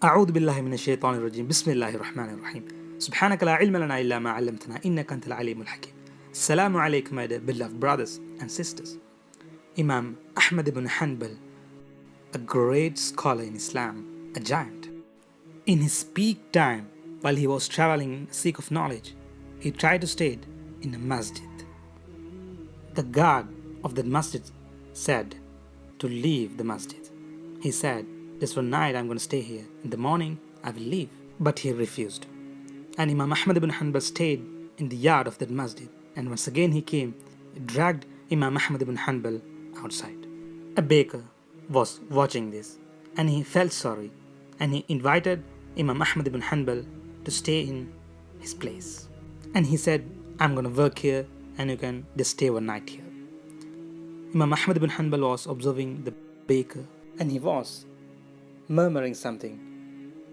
أعوذ بالله من الشيطان الرجيم بسم الله الرحمن الرحيم سبحانك لا علم لنا إلا ما علمتنا إنك أنت العليم الحكيم. Assalamu alaikum, my dear beloved brothers and sisters. Imam Ahmed bin Hanbal, a great scholar in Islam, a giant. In his peak time, while he was traveling in seek of knowledge, he tried to stay in a masjid. The guard of the masjid said to leave the masjid. He said, just for night I'm going to stay here. In the morning I will leave. But he refused. And Imam Ahmed bin Hanbal stayed in the yard of that masjid. And once again he came, he dragged Imam Ahmed bin Hanbal outside. A baker was watching this and he felt sorry and he invited Imam Ahmed bin Hanbal to stay in his place. And he said, I'm going to work here and you can just stay one night here. Imam Ahmed bin Hanbal was observing the baker and he was murmuring something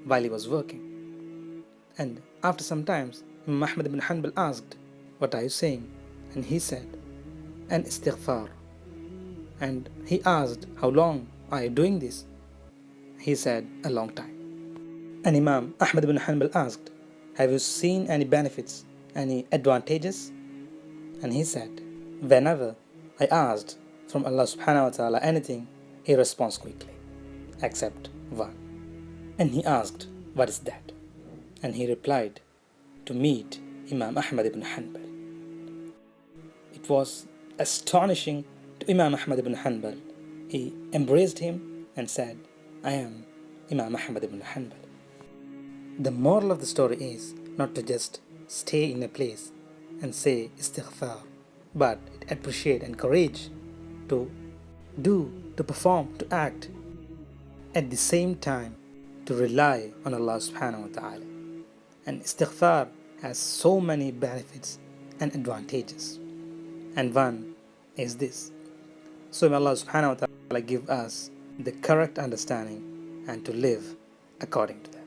while he was working. And after some time, Imam Ahmed bin Hanbal asked, what are you saying? And he said, an istighfar. And he asked, how long are you doing this? He said, a long time. And Imam Ahmed bin Hanbal asked, have you seen any benefits, any advantages? And he said, whenever I asked from Allah subhanahu wa ta'ala anything, he responds quickly, except one. And he asked, what is that? And he replied, to meet Imam Ahmed ibn Hanbal. It was astonishing to Imam Ahmed ibn Hanbal. He embraced him and said, I am Imam Ahmed ibn Hanbal. The moral of the story is not to just stay in a place and say istighfar, but appreciate and encourage to do, to perform, to act. At the same time, to rely on Allah subhanahu wa ta'ala. And istighfar has so many benefits and advantages. And one is this. So may Allah subhanahu wa ta'ala give us the correct understanding and to live according to that.